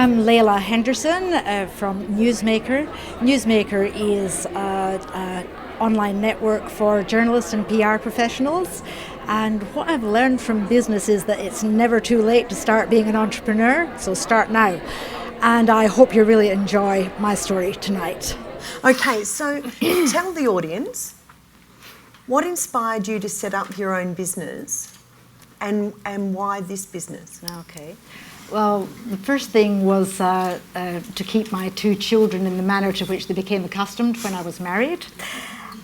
I'm Leila Henderson from Newsmaker. Newsmaker is an online network for journalists and PR professionals. And what I've learned from business is that it's never too late to start being an entrepreneur, so start now. And I hope you really enjoy my story tonight. Okay, so tell the audience, what inspired you to set up your own business and why this business? Okay. Well, the first thing was to keep my two children in the manner to which they became accustomed when I was married.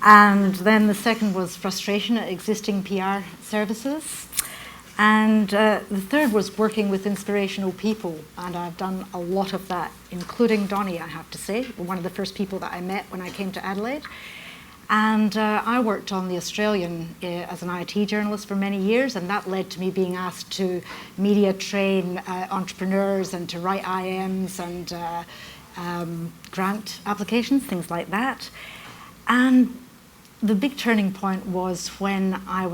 And then the second was frustration at existing PR services. And the third was working with inspirational people. And I've done a lot of that, including Donnie, I have to say, one of the first people that I met when I came to Adelaide. And I worked on The Australian as an IT journalist for many years, and that led to me being asked to media train entrepreneurs and to write IMs and grant applications, things like that. And the big turning point was when I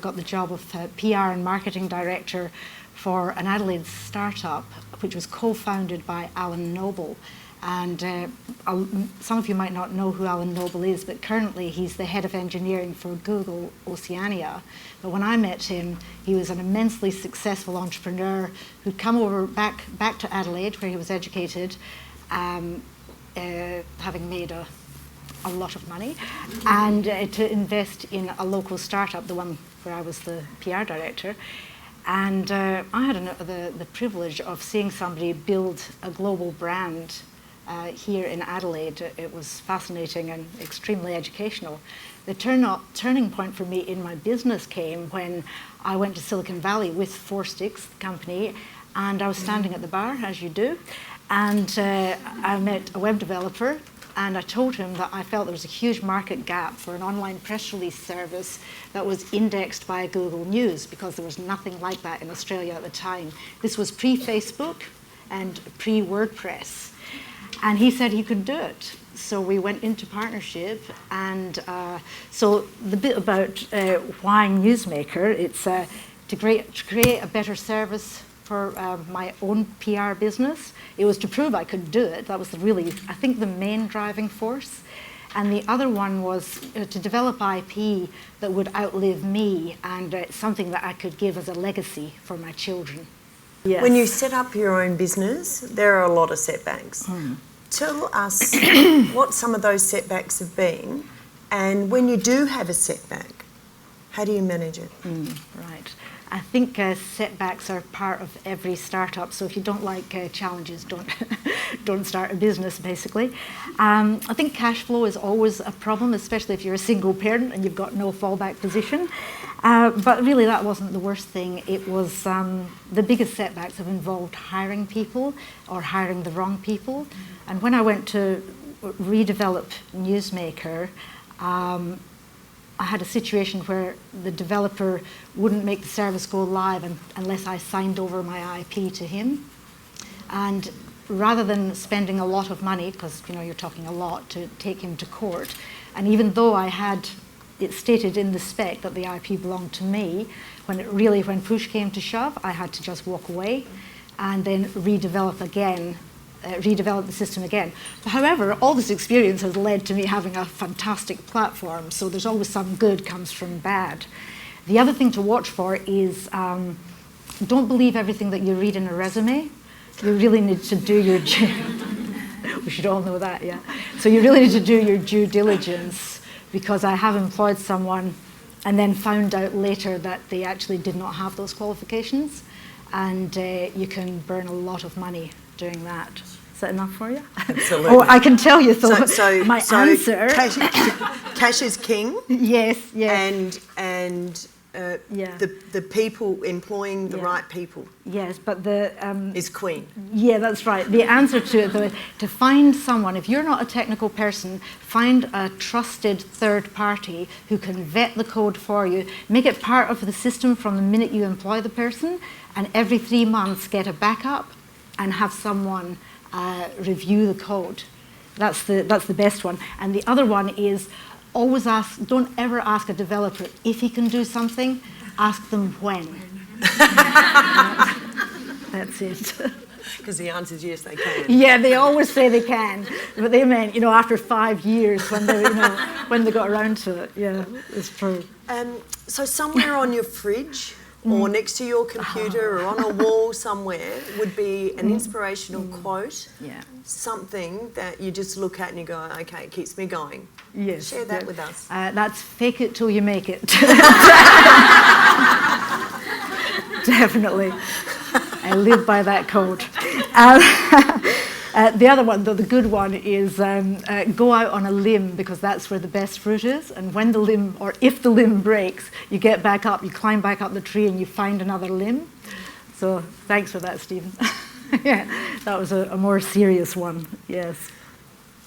got the job of PR and marketing director for an Adelaide startup, which was co-founded by Alan Noble. And some of you might not know who Alan Noble is, but currently he's the head of engineering for Google Oceania. But when I met him, he was an immensely successful entrepreneur who'd come over back to Adelaide, where he was educated, having made a lot of money, and to invest in a local startup, the one where I was the PR director. And I had the privilege of seeing somebody build a global brand here in Adelaide. It was fascinating and extremely educational. The turning point for me in my business came when I went to Silicon Valley with Four Sticks, the company, and I was standing at the bar, as you do, and I met a web developer, and I told him that I felt there was a huge market gap for an online press release service that was indexed by Google News, because there was nothing like that in Australia at the time. This was pre-Facebook and pre-WordPress. And he said he could do it. So we went into partnership. And so the bit about why Newsmaker, it's to create a better service for my own PR business. It was to prove I could do it. That was really, I think, the main driving force. And the other one was to develop IP that would outlive me, and something that I could give as a legacy for my children. Yes. When you set up your own business, there are a lot of setbacks. Tell us what some of those setbacks have been, and when you do have a setback, how do you manage it? Right. I think setbacks are part of every startup, so if you don't like challenges, don't start a business, basically. I think cash flow is always a problem, especially if you're a single parent and you've got no fallback position. But really, that wasn't the worst thing. It was the biggest setbacks have involved hiring people or hiring the wrong people. And when I went to redevelop Newsmaker, I had a situation where the developer wouldn't make the service go live unless I signed over my IP to him. And rather than spending a lot of money, because you're talking a lot, to take him to court, and even though I had it stated in the spec that the IP belonged to me, when push came to shove, I had to just walk away and then redevelop the system again. However, all this experience has led to me having a fantastic platform, so there's always some good comes from bad. The other thing to watch for is don't believe everything that you read in a resume. You really need to do your we should all know that, yeah. So you really need to do your due diligence, because I have employed someone and then found out later that they actually did not have those qualifications, and you can burn a lot of money doing that. Is that enough for you? Absolutely. Oh, I can tell you. So my answer. Cash is king. Yes. And the people employing the right people. Yes, but is queen. Yeah, that's right. The answer to it, though, to find someone, if you're not a technical person, find a trusted third party who can vet the code for you, make it part of the system from the minute you employ the person, and every 3 months get a backup and have someone review the code. That's the best one. And the other one is always don't ever ask a developer if he can do something, ask them when. That's it. Because the answer is yes, they can. Yeah, they always say they can, but they meant, after 5 years when they, when they got around to it. Yeah, it's true. So somewhere on your fridge or next to your computer or on a wall somewhere would be an inspirational quote. Yeah. Something that you just look at and you go, okay, it keeps me going. Yes. Share that with us. That's fake it till you make it. Definitely. I live by that code. The other one, though, the good one, is go out on a limb, because that's where the best fruit is. And when the limb, or if the limb breaks, you get back up, you climb back up the tree and you find another limb. So thanks for that, Stephen. Yeah, that was a more serious one, yes.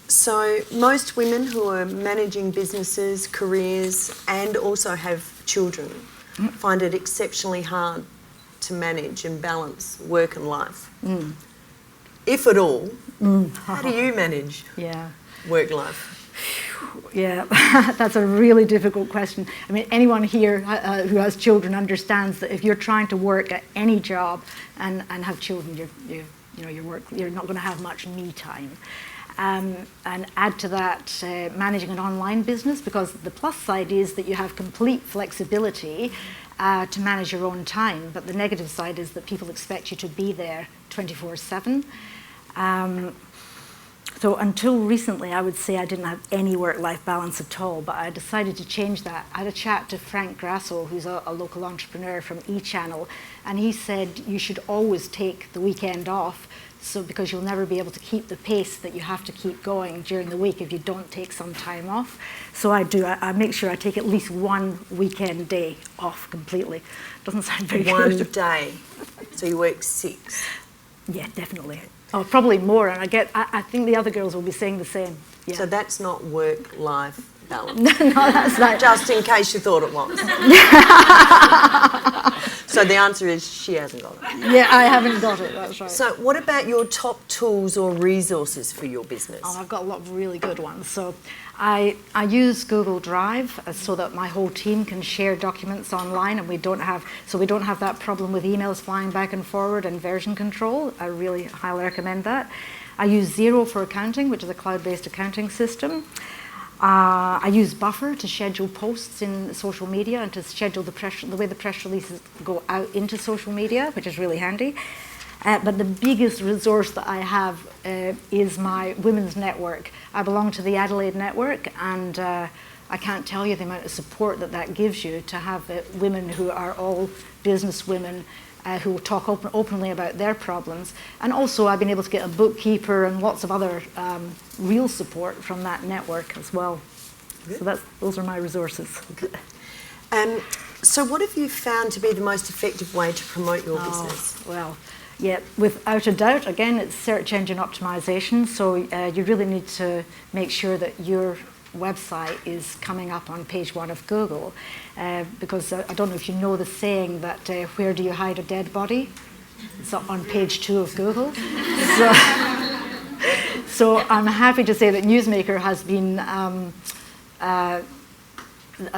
So most women who are managing businesses, careers, and also have children find it exceptionally hard to manage and balance work and life. If at all, how do you manage work life? Yeah, that's a really difficult question. I mean, anyone here who has children understands that if you're trying to work at any job and have children, you're not going to have much me time. And add to that managing an online business, because the plus side is that you have complete flexibility to manage your own time, but the negative side is that people expect you to be there 24/7. So until recently, I would say I didn't have any work-life balance at all, but I decided to change that. I had a chat to Frank Grasso, who's a local entrepreneur from eChannel, and he said you should always take the weekend off, because you'll never be able to keep the pace that you have to keep going during the week if you don't take some time off. So I do. I make sure I take at least one weekend day off completely. Doesn't sound very good. One day. So you work 6. Yeah, definitely. Oh, probably more. And I think the other girls will be saying the same. Yeah. So that's not work-life balance. No, that's not. Just in case you thought it was. So the answer is she hasn't got it. Yeah, I haven't got it, that's right. So what about your top tools or resources for your business? Oh, I've got a lot of really good ones. So I use Google Drive so that my whole team can share documents online, and we don't have that problem with emails flying back and forward and version control. I really highly recommend that. I use Xero for accounting, which is a cloud-based accounting system. I use Buffer to schedule posts in social media and to schedule the way the press releases go out into social media, which is really handy. But the biggest resource that I have is my women's network. I belong to the Adelaide Network, and I can't tell you the amount of support that gives you to have women who are all business women who talk openly about their problems. And also I've been able to get a bookkeeper and lots of other real support from that network as well. Good. So those are my resources. So what have you found to be the most effective way to promote your business? Well, yeah, without a doubt, again, it's search engine optimization. So you really need to make sure that your website is coming up on page 1 of Google, because I don't know if you know the saying that where do you hide a dead body? It's on page 2 of Google. So I'm happy to say that Newsmaker has been,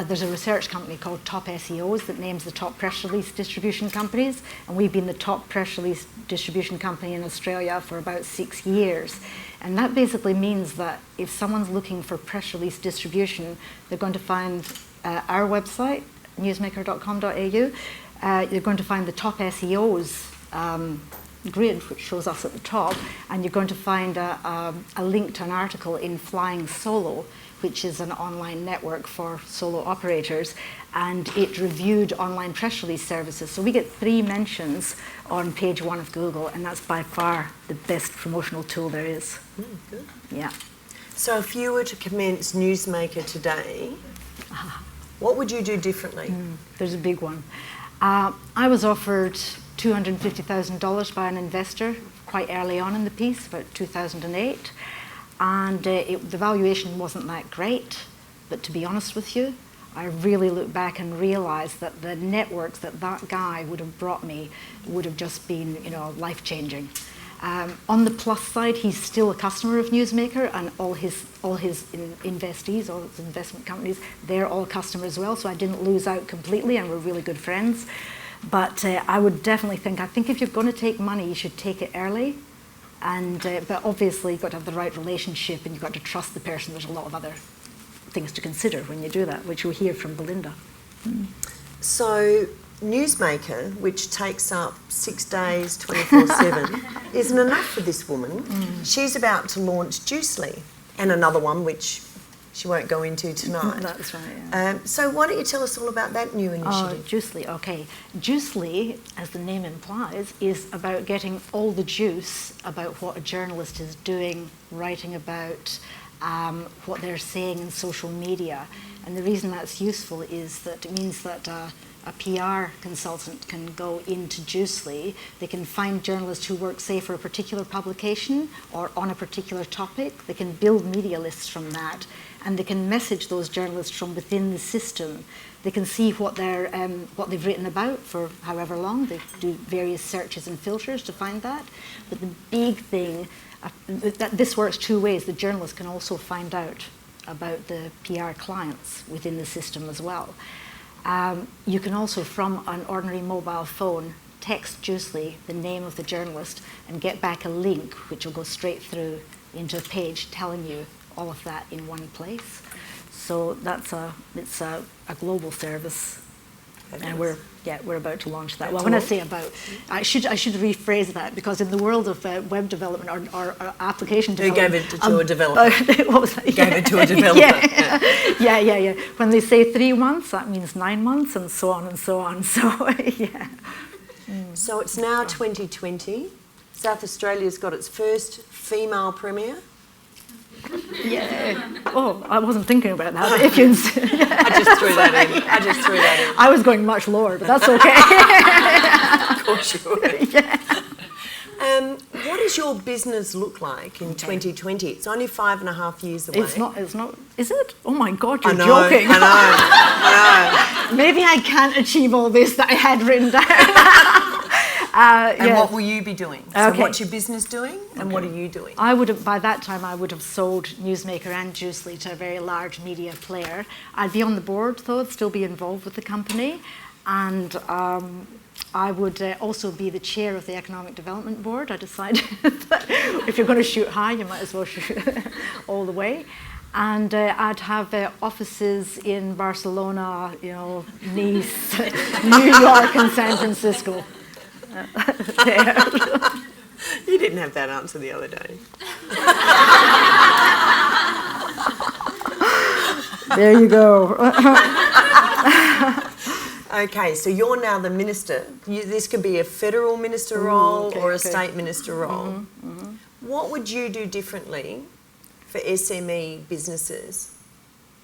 there's a research company called Top SEOs that names the top press release distribution companies, and we've been the top press release distribution company in Australia for about 6 years. And that basically means that if someone's looking for press release distribution, they're going to find our website, newsmaker.com.au. You're going to find the top SEOs grid, which shows us at the top, and you're going to find a link to an article in Flying Solo, which is an online network for solo operators, and it reviewed online press release services. So we get 3 mentions on page 1 of Google, and that's by far the best promotional tool there is. Good. Yeah. So if you were to commence Newsmaker today, what would you do differently? There's a big one. I was offered $250,000 by an investor quite early on in the piece, about 2008. And the valuation wasn't that great, but to be honest with you, I really look back and realised that the networks that guy would have brought me would have just been, life-changing. On the plus side, he's still a customer of Newsmaker, and all his investees, all his investment companies, they're all customers as well, so I didn't lose out completely, and we're really good friends. But I would definitely think if you're going to take money, you should take it early. And but obviously you've got to have the right relationship and you've got to trust the person. There's a lot of other things to consider when you do that, which you'll hear from Belinda. So Newsmaker, which takes up 6 days, 24/7, isn't enough for this woman. She's about to launch Juicely, and another one which she won't go into tonight. That's right. Yeah. So why don't you tell us all about that new initiative? Oh, Juicely, okay. Juicely, as the name implies, is about getting all the juice about what a journalist is doing, writing about, what they're saying in social media. And the reason that's useful is that it means that a PR consultant can go into Juicely. They can find journalists who work, say, for a particular publication or on a particular topic. They can build media lists from that, and they can message those journalists from within the system. They can see what they've written about for however long. They do various searches and filters to find that. But the big thing, this works two ways. The journalist can also find out about the PR clients within the system as well. You can also, from an ordinary mobile phone, text Juicely the name of the journalist and get back a link which will go straight through into a page telling you all of that in one place. So it's a global service, and we're about to launch that. Well, when I say about, I should rephrase that, because in the world of web development or application development, you gave it to a developer. What was that? You gave it to a developer. Yeah. When they say 3 months, that means 9 months, and so on and so on. So yeah. So it's now 2020. South Australia's got its first female premier. Yeah. Oh, I wasn't thinking about that. If you I just threw that in. I was going much lower, but that's okay. Of course you would. Yeah. What does your business look like in 2020? It's only 5.5 years away. It's not. Is it? Oh my God, you're I joking. know. Maybe I can't achieve all this that I had written down. And what will you be doing? So what's your business doing, and what are you doing? By that time, I would have sold Newsmaker and Juicely to a very large media player. I'd be on the board, though, I'd still be involved with the company. And I would also be the chair of the Economic Development Board. I decided that if you're going to shoot high, you might as well shoot all the way. And I'd have offices in Barcelona, Nice, New York, and San Francisco. You didn't have that answer the other day. There you go. Okay, so you're now the minister. This could be a federal minister role or a state minister role. What would you do differently for SME businesses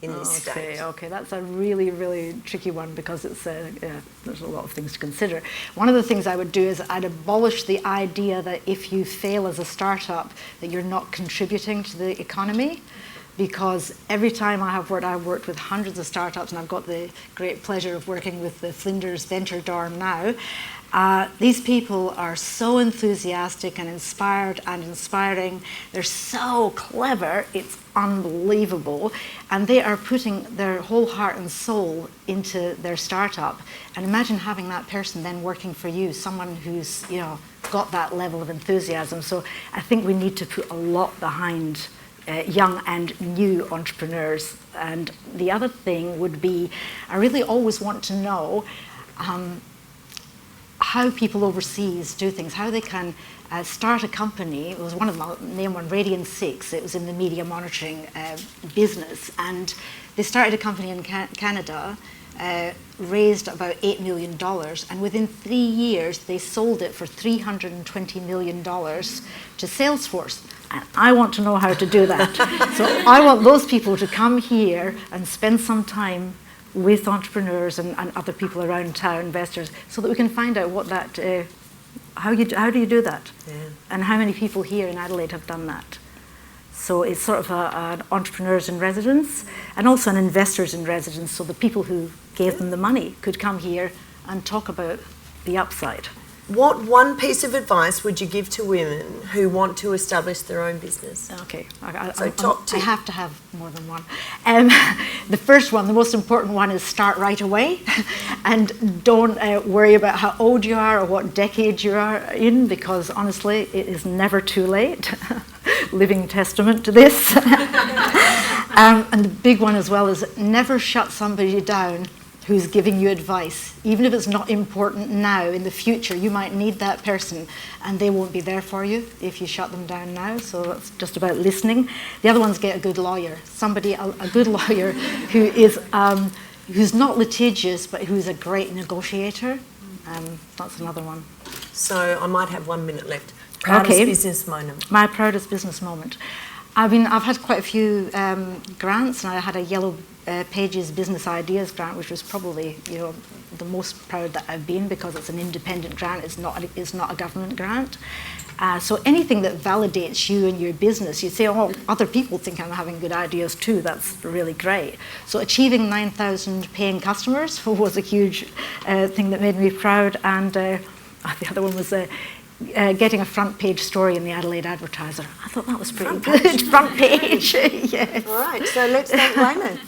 in this state? Okay, that's a really, really tricky one, because it's there's a lot of things to consider. One of the things I would do is I'd abolish the idea that if you fail as a startup, that you're not contributing to the economy. Because every time I've worked with hundreds of startups, and I've got the great pleasure of working with the Flinders Venture Dorm now. These people are so enthusiastic and inspired and inspiring. They're so clever, it's unbelievable. And they are putting their whole heart and soul into their startup. And imagine having that person then working for you, someone who's got that level of enthusiasm. So I think we need to put a lot behind young and new entrepreneurs. And the other thing would be, I really always want to know how people overseas do things, how they can start a company. It was one of my name on Radian 6. It was in the media monitoring business, and they started a company in Canada, raised about $8 million, and within 3 years they sold it for $320 million to Salesforce. And I want to know how to do that. So I want those people to come here and spend some time with entrepreneurs and other people around town, investors, so that we can find out what that, how do you do that? Yeah. And how many people here in Adelaide have done that? So it's sort of an entrepreneurs in residence, and also an investors in residence, so the people who gave them the money could come here and talk about the upside. What one piece of advice would you give to women who want to establish their own business? Okay, top two. I have to have more than one. The first one, the most important one, is start right away, and don't worry about how old you are or what decade you are in, because honestly, it is never too late. Living testament to this. And the big one as well is never shut somebody down who's giving you advice. Even if it's not important now, in the future you might need that person and they won't be there for you if you shut them down now. So that's just about listening. The other one's get a good lawyer. A good lawyer who is who's not litigious but who's a great negotiator. That's another one. So I might have 1 minute left. Proudest business moment. My proudest business moment. I've had quite a few grants, and I had a Yellow Pages Business Ideas grant, which was probably the most proud that I've been, because it's an independent grant. It's not a government grant. So anything that validates you and your business, you say, oh, other people think I'm having good ideas too. That's really great. So achieving 9,000 paying customers was a huge thing that made me proud. And the other one was getting a front page story in the Adelaide Advertiser. I thought that was pretty good. Front page. Yes. All right, so let's thank Raymond.